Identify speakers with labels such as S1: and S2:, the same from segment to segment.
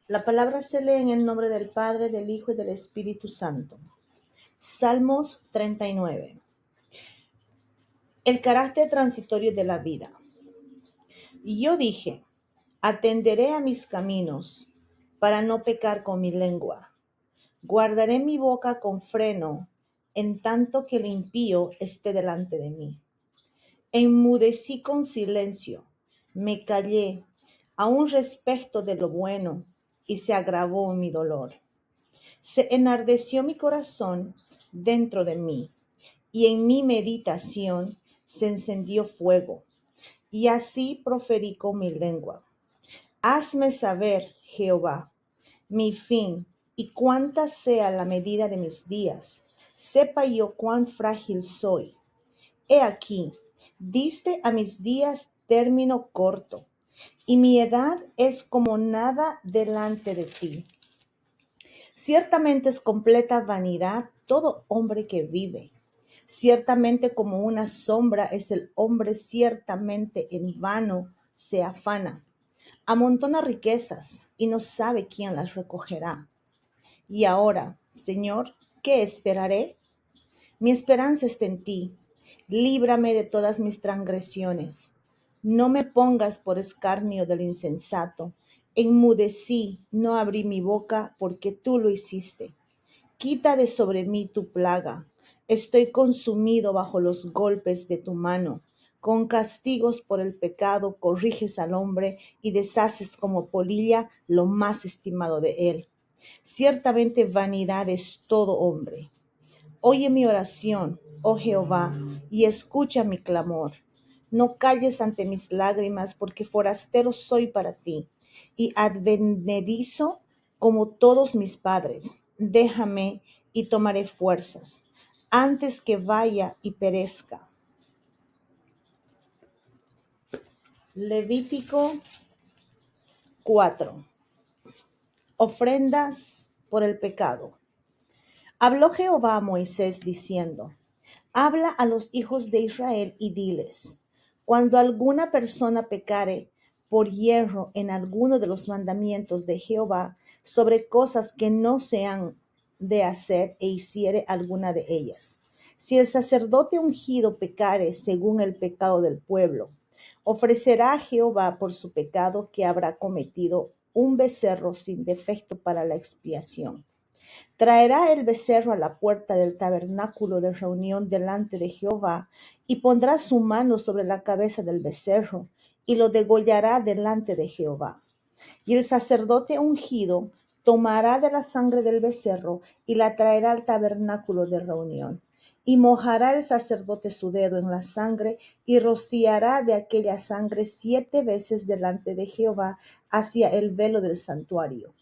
S1: La palabra se lee en el nombre del Padre, del Hijo y del Espíritu Santo. Salmos 39. El carácter transitorio de la vida. Y yo dije, atenderé a mis caminos para no pecar con mi lengua. Guardaré mi boca con freno en tanto que el impío esté delante de mí. Enmudecí con silencio, me callé, aún respecto de lo bueno, y se agravó mi dolor. Se enardeció mi corazón dentro de mí, y en mi meditación se encendió fuego, y así proferí con mi lengua. Hazme saber, Jehová, mi fin, y cuánta sea la medida de mis días. Sepa yo cuán frágil soy. He aquí, diste a mis días término corto, y mi edad es como nada delante de ti. Ciertamente es completa vanidad todo hombre que vive. Ciertamente como una sombra es el hombre, ciertamente en vano se afana. Amontona riquezas y no sabe quién las recogerá. Y ahora, Señor, ¿qué esperaré? Mi esperanza está en ti. Líbrame de todas mis transgresiones. No me pongas por escarnio del insensato. Enmudecí, no abrí mi boca, porque tú lo hiciste. Quita de sobre mí tu plaga. Estoy consumido bajo los golpes de tu mano. Con castigos por el pecado corriges al hombre y deshaces como polilla lo más estimado de él. Ciertamente vanidad es todo hombre. Oye mi oración, oh Jehová, y escucha mi clamor. No calles ante mis lágrimas, porque forastero soy para ti, y advenedizo como todos mis padres. Déjame y tomaré fuerzas, antes que vaya y perezca. Levítico 4. Ofrendas por el pecado. Habló Jehová a Moisés diciendo: Habla a los hijos de Israel y diles: cuando alguna persona pecare por hierro en alguno de los mandamientos de Jehová sobre cosas que no se han de hacer e hiciere alguna de ellas. Si el sacerdote ungido pecare según el pecado del pueblo, ofrecerá a Jehová por su pecado que habrá cometido un becerro sin defecto para la expiación. Traerá el becerro a la puerta del tabernáculo de reunión delante de Jehová, y pondrá su mano sobre la cabeza del becerro, y lo degollará delante de Jehová. Y el sacerdote ungido tomará de la sangre del becerro, y la traerá al tabernáculo de reunión. Y mojará el sacerdote su dedo en la sangre, y rociará de aquella sangre 7 veces delante de Jehová hacia el velo del santuario.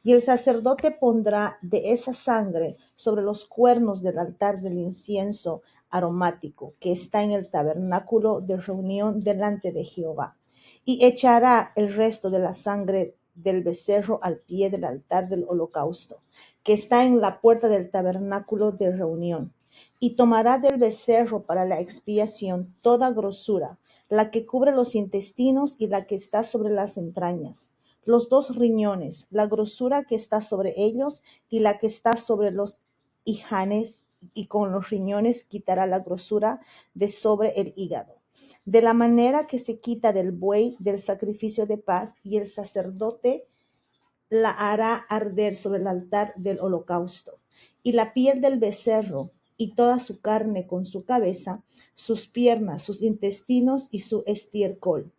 S1: Y el sacerdote pondrá de esa sangre sobre los cuernos del altar del incienso aromático que está en el tabernáculo de reunión delante de Jehová. Y echará el resto de la sangre del becerro al pie del altar del holocausto, que está en la puerta del tabernáculo de reunión. Y tomará del becerro para la expiación toda grosura, la que cubre los intestinos y la que está sobre las entrañas, los 2 riñones, la grosura que está sobre ellos y la que está sobre los hijanes, y con los riñones quitará la grosura de sobre el hígado, de la manera que se quita del buey del sacrificio de paz, y el sacerdote la hará arder sobre el altar del holocausto. Y la piel del becerro y toda su carne con su cabeza, sus piernas, sus intestinos y su estiércol.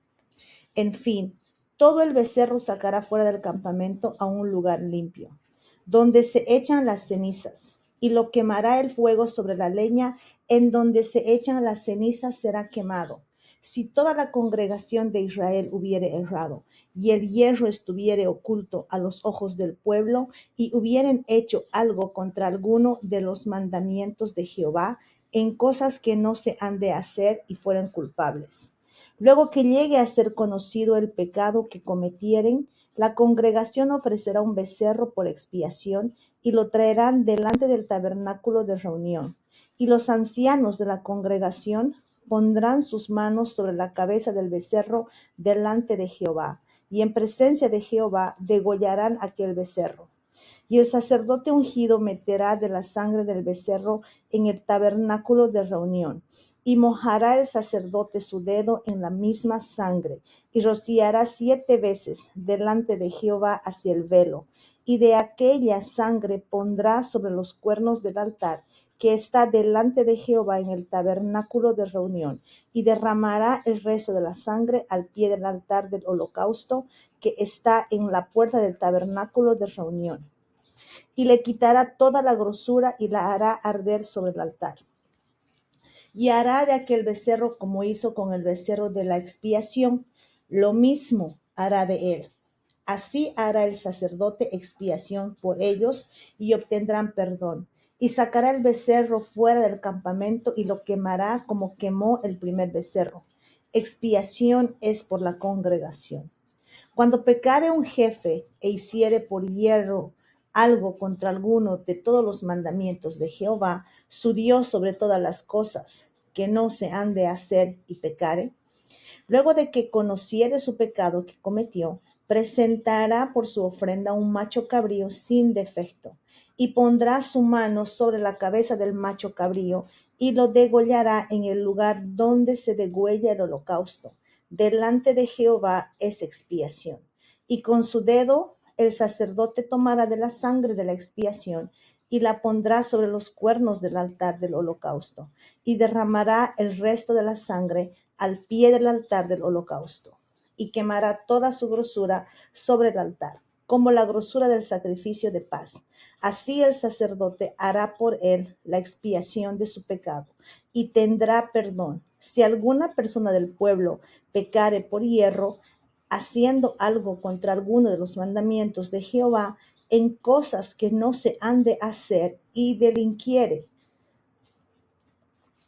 S1: En fin, todo el becerro sacará fuera del campamento a un lugar limpio, donde se echan las cenizas, y lo quemará el fuego sobre la leña en donde se echan las cenizas será quemado. Si toda la congregación de Israel hubiere errado, y el hierro estuviere oculto a los ojos del pueblo, y hubieren hecho algo contra alguno de los mandamientos de Jehová, en cosas que no se han de hacer, y fueren culpables. Luego que llegue a ser conocido el pecado que cometieren, la congregación ofrecerá un becerro por expiación, y lo traerán delante del tabernáculo de reunión. Y los ancianos de la congregación pondrán sus manos sobre la cabeza del becerro delante de Jehová, y en presencia de Jehová degollarán aquel becerro. Y el sacerdote ungido meterá de la sangre del becerro en el tabernáculo de reunión, y mojará el sacerdote su dedo en la misma sangre, y rociará 7 veces delante de Jehová hacia el velo, y de aquella sangre pondrá sobre los cuernos del altar que está delante de Jehová en el tabernáculo de reunión, y derramará el resto de la sangre al pie del altar del holocausto que está en la puerta del tabernáculo de reunión. Y le quitará toda la grosura y la hará arder sobre el altar. Y hará de aquel becerro como hizo con el becerro de la expiación, lo mismo hará de él. Así hará el sacerdote expiación por ellos y obtendrán perdón. Y sacará el becerro fuera del campamento y lo quemará como quemó el primer becerro. Expiación es por la congregación. Cuando pecare un jefe e hiciere por hierro algo contra alguno de todos los mandamientos de Jehová, su Dios sobre todas las cosas, que no se han de hacer y pecare, luego de que conociere su pecado que cometió, presentará por su ofrenda un macho cabrío sin defecto, y pondrá su mano sobre la cabeza del macho cabrío, y lo degollará en el lugar donde se degüella el holocausto. Delante de Jehová es expiación. Y con su dedo el sacerdote tomará de la sangre de la expiación, y la pondrá sobre los cuernos del altar del holocausto, y derramará el resto de la sangre al pie del altar del holocausto, y quemará toda su grosura sobre el altar, como la grosura del sacrificio de paz. Así el sacerdote hará por él la expiación de su pecado, y tendrá perdón. Si alguna persona del pueblo pecare por hierro, haciendo algo contra alguno de los mandamientos de Jehová, en cosas que no se han de hacer, y delinquiere,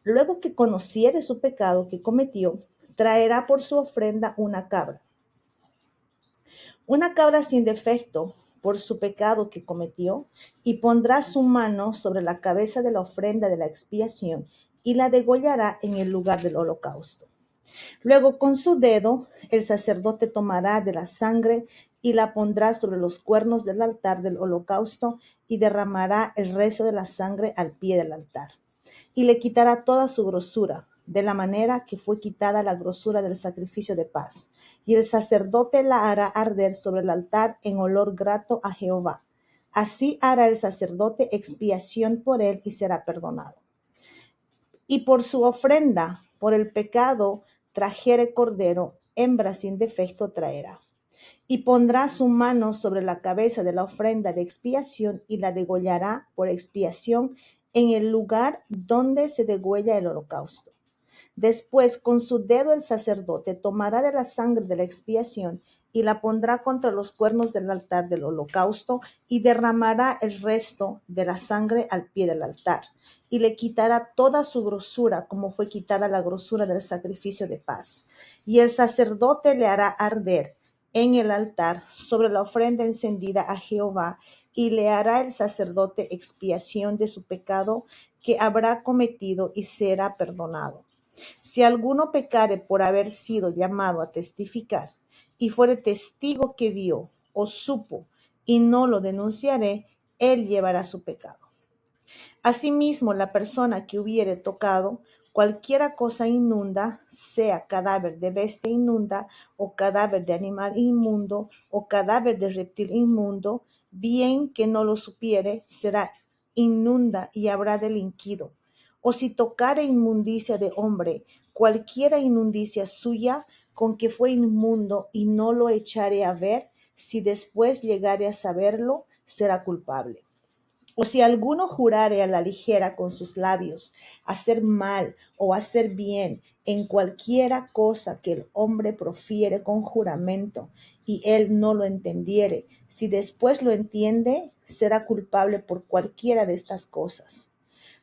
S1: luego que conociere su pecado que cometió, traerá por su ofrenda una cabra sin defecto por su pecado que cometió, y pondrá su mano sobre la cabeza de la ofrenda de la expiación, y la degollará en el lugar del holocausto. Luego con su dedo el sacerdote tomará de la sangre y la pondrá sobre los cuernos del altar del holocausto, y derramará el resto de la sangre al pie del altar. Y le quitará toda su grosura, de la manera que fue quitada la grosura del sacrificio de paz. Y el sacerdote la hará arder sobre el altar en olor grato a Jehová. Así hará el sacerdote expiación por él y será perdonado. Y por su ofrenda, por el pecado, trajere cordero, hembra sin defecto traerá. Y pondrá su mano sobre la cabeza de la ofrenda de expiación, y la degollará por expiación en el lugar donde se degüella el holocausto. Después, con su dedo el sacerdote tomará de la sangre de la expiación y la pondrá contra los cuernos del altar del holocausto, y derramará el resto de la sangre al pie del altar. Y le quitará toda su grosura, como fue quitada la grosura del sacrificio de paz. Y el sacerdote le hará arder en el altar sobre la ofrenda encendida a Jehová, y le hará el sacerdote expiación de su pecado que habrá cometido, y será perdonado. Si alguno pecare por haber sido llamado a testificar, y fuere testigo que vio o supo, y no lo denunciaré, él llevará su pecado. Asimismo, la persona que hubiere tocado cualquiera cosa inmunda, sea cadáver de bestia inmunda, o cadáver de animal inmundo, o cadáver de reptil inmundo, bien que no lo supiere, será inmunda y habrá delinquido. O si tocare inmundicia de hombre, cualquiera inmundicia suya, con que fue inmundo, y no lo echare a ver, si después llegare a saberlo, será culpable. O si alguno jurare a la ligera con sus labios hacer mal o hacer bien en cualquiera cosa que el hombre profiere con juramento, y él no lo entendiere, si después lo entiende, será culpable por cualquiera de estas cosas.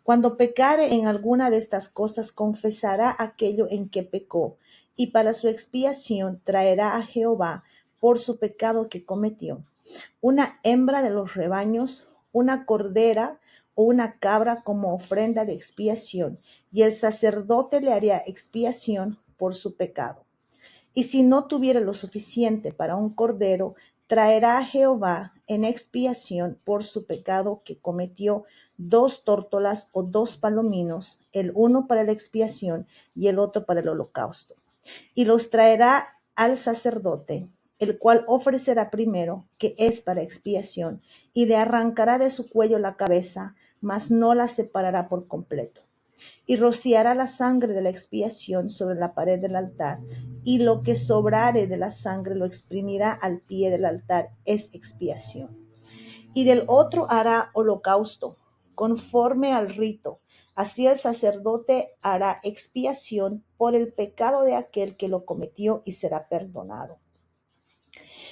S1: Cuando pecare en alguna de estas cosas, confesará aquello en que pecó, y para su expiación traerá a Jehová por su pecado que cometió una hembra de los rebaños, una cordera o una cabra como ofrenda de expiación, y el sacerdote le haría expiación por su pecado. Y si no tuviere lo suficiente para un cordero, traerá a Jehová en expiación por su pecado que cometió 2 tórtolas o 2 palominos, el uno para la expiación y el otro para el holocausto. Y los traerá al sacerdote, el cual ofrecerá primero, que es para expiación, y le arrancará de su cuello la cabeza, mas no la separará por completo. Y rociará la sangre de la expiación sobre la pared del altar, y lo que sobrare de la sangre lo exprimirá al pie del altar, es expiación. Y del otro hará holocausto, conforme al rito. Así el sacerdote hará expiación por el pecado de aquel que lo cometió y será perdonado.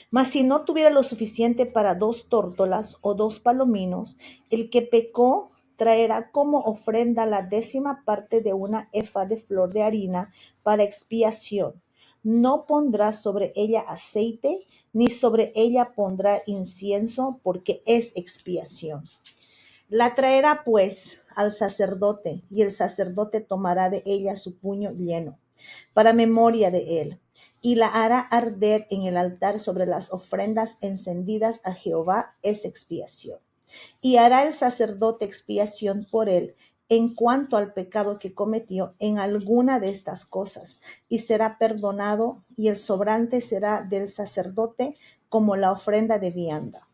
S1: Mas si no tuviera lo suficiente para 2 tórtolas o 2 palominos, el que pecó traerá como ofrenda la 10ª parte de una efa de flor de harina para expiación. No pondrá sobre ella aceite, ni sobre ella pondrá incienso, porque es expiación. La traerá pues al sacerdote, y el sacerdote tomará de ella su puño lleno, para memoria de él, y la hará arder en el altar sobre las ofrendas encendidas a Jehová, es expiación. Y hará el sacerdote expiación por él en cuanto al pecado que cometió en alguna de estas cosas, y será perdonado, y el sobrante será del sacerdote como la ofrenda de vianda.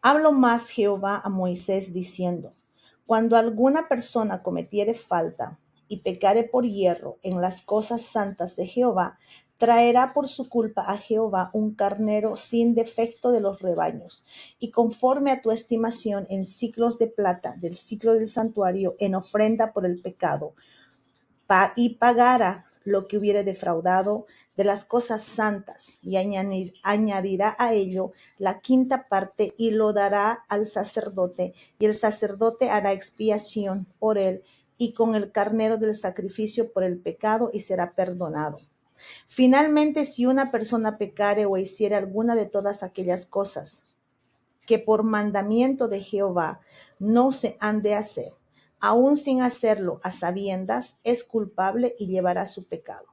S1: Habló más Jehová a Moisés diciendo: Cuando alguna persona cometiere falta y pecare por hierro en las cosas santas de Jehová, traerá por su culpa a Jehová un carnero sin defecto de los rebaños, y conforme a tu estimación en siclos de plata del siclo del santuario en ofrenda por el pecado, y pagará lo que hubiere defraudado de las cosas santas, y añadirá a ello la 5ª parte, y lo dará al sacerdote, y el sacerdote hará expiación por él, y con el carnero del sacrificio por el pecado, y será perdonado. Finalmente, si una persona pecare o hiciere alguna de todas aquellas cosas que por mandamiento de Jehová no se han de hacer, aun sin hacerlo a sabiendas, es culpable y llevará su pecado.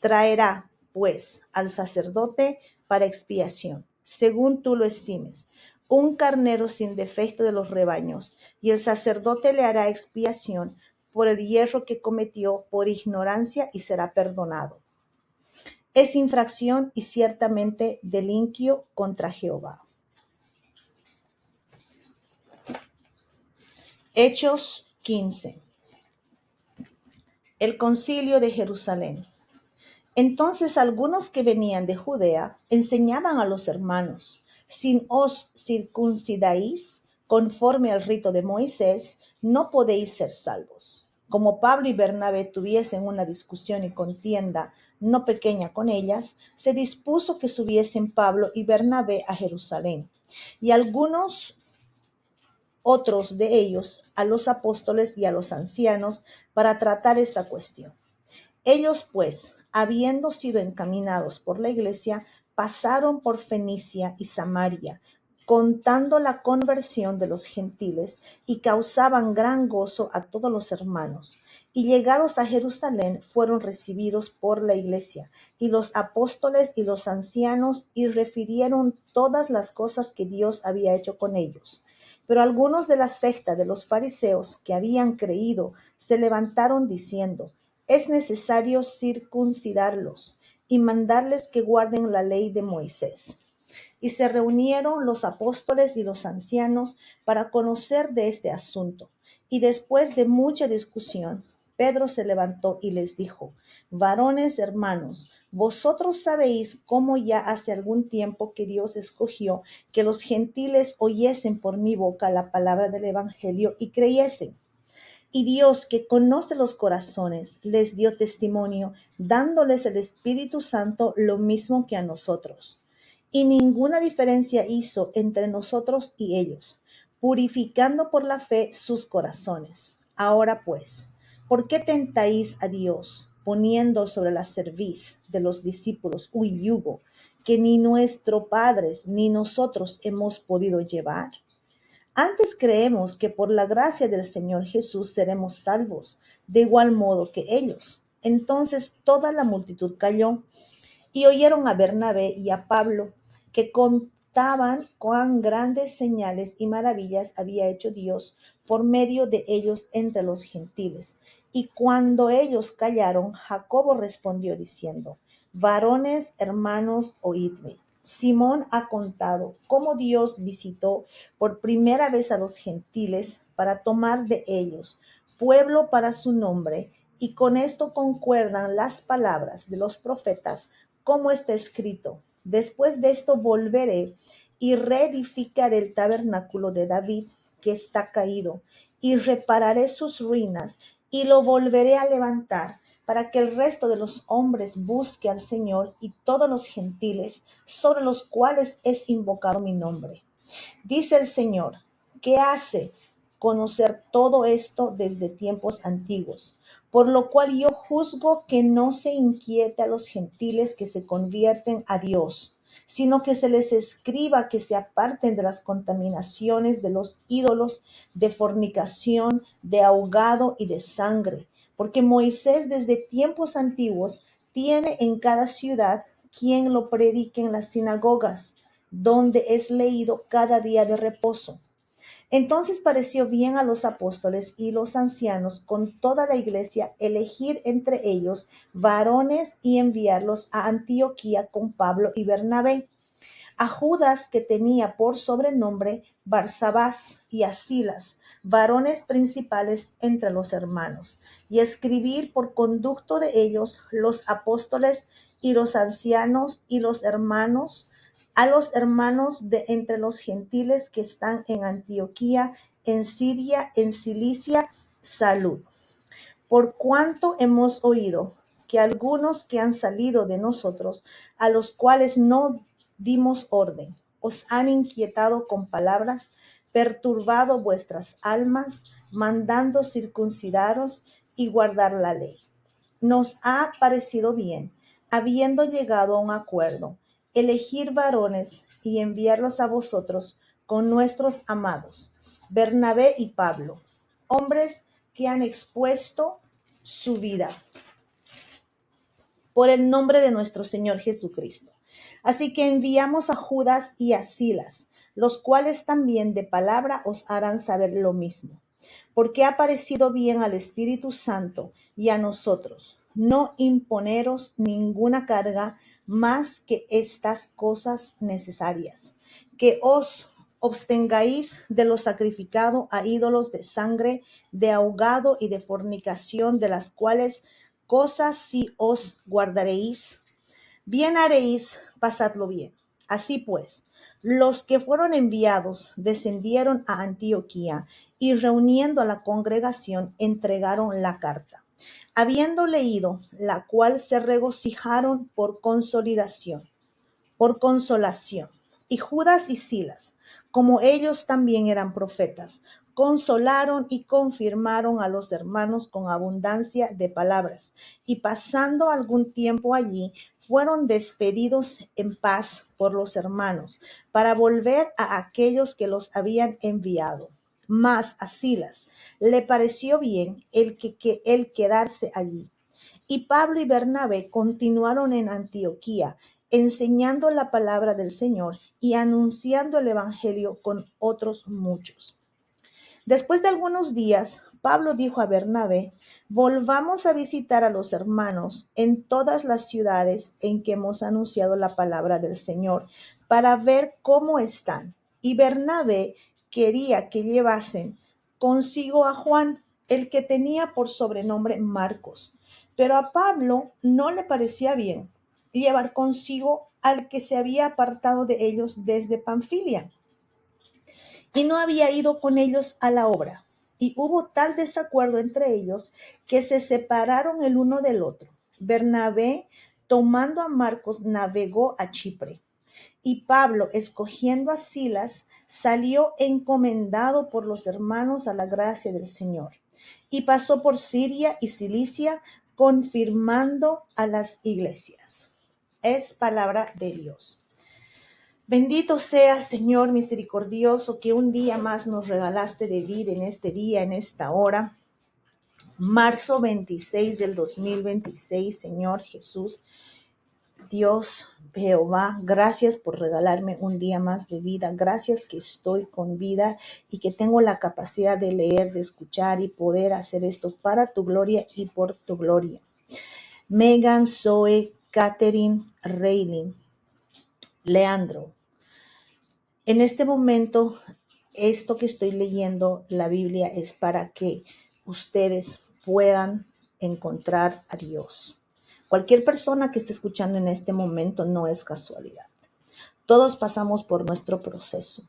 S1: Traerá, pues, al sacerdote para expiación, según tú lo estimes, un carnero sin defecto de los rebaños, y el sacerdote le hará expiación por el hierro que cometió por ignorancia, y será perdonado. Es infracción y ciertamente delinquio contra Jehová. Hechos 15. El concilio de Jerusalén. Entonces algunos que venían de Judea enseñaban a los hermanos: si os circuncidáis conforme al rito de Moisés, no podéis ser salvos. Como Pablo y Bernabé tuviesen una discusión y contienda no pequeña con ellas, se dispuso que subiesen Pablo y Bernabé a Jerusalén, y algunos otros de ellos a los apóstoles y a los ancianos para tratar esta cuestión. Ellos, pues, habiendo sido encaminados por la iglesia, pasaron por Fenicia y Samaria, contando la conversión de los gentiles, y causaban gran gozo a todos los hermanos. Y llegados a Jerusalén, fueron recibidos por la iglesia y los apóstoles y los ancianos, y refirieron todas las cosas que Dios había hecho con ellos. Pero algunos de la secta de los fariseos que habían creído se levantaron diciendo: es necesario circuncidarlos y mandarles que guarden la ley de Moisés. Y se reunieron los apóstoles y los ancianos para conocer de este asunto. Y después de mucha discusión, Pedro se levantó y les dijo: varones hermanos, vosotros sabéis cómo ya hace algún tiempo que Dios escogió que los gentiles oyesen por mi boca la palabra del evangelio y creyesen. Y Dios, que conoce los corazones, les dio testimonio, dándoles el Espíritu Santo lo mismo que a nosotros. Y ninguna diferencia hizo entre nosotros y ellos, purificando por la fe sus corazones. Ahora pues, ¿por qué tentáis a Dios, poniendo sobre la cerviz de los discípulos un yugo que ni nuestros padres ni nosotros hemos podido llevar? Antes creemos que por la gracia del Señor Jesús seremos salvos, de igual modo que ellos. Entonces toda la multitud calló, y oyeron a Bernabé y a Pablo, que contaban cuán grandes señales y maravillas había hecho Dios por medio de ellos entre los gentiles. Y cuando ellos callaron, Jacobo respondió diciendo: Varones, hermanos, oídme. Simón ha contado cómo Dios visitó por primera vez a los gentiles para tomar de ellos pueblo para su nombre, y con esto concuerdan las palabras de los profetas, como está escrito: Después de esto volveré y reedificaré el tabernáculo de David, que está caído, y repararé sus ruinas, y lo volveré a levantar, para que el resto de los hombres busque al Señor, y todos los gentiles sobre los cuales es invocado mi nombre. Dice el Señor, que hace conocer todo esto desde tiempos antiguos, por lo cual yo juzgo que no se inquiete a los gentiles que se convierten a Dios, sino que se les escriba que se aparten de las contaminaciones de los ídolos, de fornicación, de ahogado y de sangre, porque Moisés desde tiempos antiguos tiene en cada ciudad quien lo predique en las sinagogas, donde es leído cada día de reposo. Entonces pareció bien a los apóstoles y los ancianos con toda la iglesia elegir entre ellos varones y enviarlos a Antioquía con Pablo y Bernabé, a Judas, que tenía por sobrenombre Barsabás, y a Silas, varones principales entre los hermanos, y escribir por conducto de ellos los apóstoles y los ancianos y los hermanos, a los hermanos de entre los gentiles que están en Antioquía, en Siria, en Cilicia, salud. Por cuanto hemos oído que algunos que han salido de nosotros, a los cuales no dimos orden, os han inquietado con palabras, perturbado vuestras almas, mandando circuncidaros y guardar la ley. Nos ha parecido bien, habiendo llegado a un acuerdo, elegir varones y enviarlos a vosotros con nuestros amados, Bernabé y Pablo, hombres que han expuesto su vida por el nombre de nuestro Señor Jesucristo. Así que enviamos a Judas y a Silas, los cuales también de palabra os harán saber lo mismo, porque ha parecido bien al Espíritu Santo y a nosotros no imponeros ninguna carga más que estas cosas necesarias, que os abstengáis de lo sacrificado a ídolos, de sangre, de ahogado y de fornicación, de las cuales cosas si os guardaréis, bien haréis, pasadlo bien. Así pues, los que fueron enviados descendieron a Antioquía y reuniendo a la congregación entregaron la carta. Habiendo leído, la cual se regocijaron por consolación. Y Judas y Silas, como ellos también eran profetas, consolaron y confirmaron a los hermanos con abundancia de palabras. Y pasando algún tiempo allí, fueron despedidos en paz por los hermanos, para volver a aquellos que los habían enviado. Mas a Silas le pareció bien el quedarse allí. Y Pablo y Bernabé continuaron en Antioquía, enseñando la palabra del Señor y anunciando el evangelio con otros muchos. Después de algunos días, Pablo dijo a Bernabé: volvamos a visitar a los hermanos en todas las ciudades en que hemos anunciado la palabra del Señor, para ver cómo están. Y Bernabé quería que llevasen consigo a Juan, el que tenía por sobrenombre Marcos. Pero a Pablo no le parecía bien llevar consigo al que se había apartado de ellos desde Panfilia y no había ido con ellos a la obra. Y hubo tal desacuerdo entre ellos que se separaron el uno del otro. Bernabé, tomando a Marcos, navegó a Chipre. Y Pablo, escogiendo a Silas, salió encomendado por los hermanos a la gracia del Señor. Y pasó por Siria y Cilicia, confirmando a las iglesias. Es palabra de Dios. Bendito seas, Señor misericordioso, que un día más nos regalaste de vida en este día, en esta hora. Marzo 26 del 2026, Señor Jesús. Dios, Jehová, gracias por regalarme un día más de vida. Gracias que estoy con vida y que tengo la capacidad de leer, de escuchar y poder hacer esto para tu gloria y por tu gloria. Megan, Zoe, Catherine, Raylin, Leandro. En este momento, esto que estoy leyendo, la Biblia, es para que ustedes puedan encontrar a Dios. Cualquier persona que esté escuchando en este momento no es casualidad. Todos pasamos por nuestro proceso.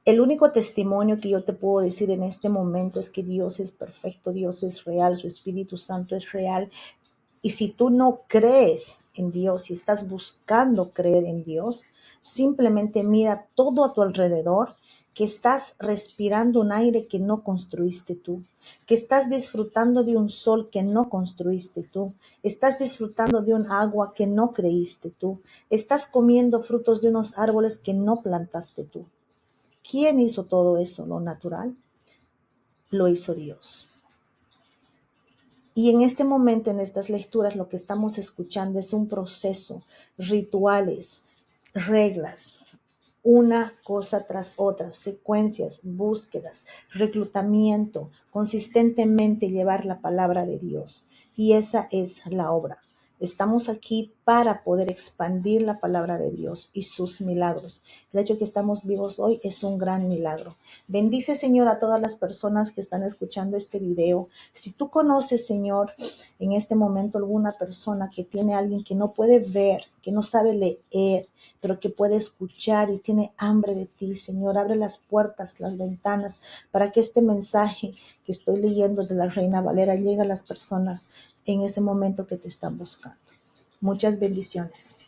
S1: El único testimonio que yo te puedo decir en este momento es que Dios es perfecto, Dios es real, su Espíritu Santo es real. Y si tú no crees en Dios y estás buscando creer en Dios, simplemente mira todo a tu alrededor, que estás respirando un aire que no construiste tú, que estás disfrutando de un sol que no construiste tú, estás disfrutando de un agua que no creíste tú, estás comiendo frutos de unos árboles que no plantaste tú. ¿Quién hizo todo eso? Lo natural lo hizo Dios. Y en este momento, en estas lecturas, lo que estamos escuchando es un proceso, rituales, reglas, una cosa tras otra, secuencias, búsquedas, reclutamiento, consistentemente llevar la palabra de Dios. Y esa es la obra. Estamos aquí para poder expandir la palabra de Dios y sus milagros. El hecho de que estamos vivos hoy es un gran milagro. Bendice, Señor, a todas las personas que están escuchando este video. Si tú conoces, Señor, en este momento alguna persona que tiene a alguien que no puede ver, que no sabe leer, pero que puede escuchar y tiene hambre de ti, Señor, abre las puertas, las ventanas, para que este mensaje que estoy leyendo de la Reina Valera llegue a las personas en ese momento que te están buscando. Muchas bendiciones.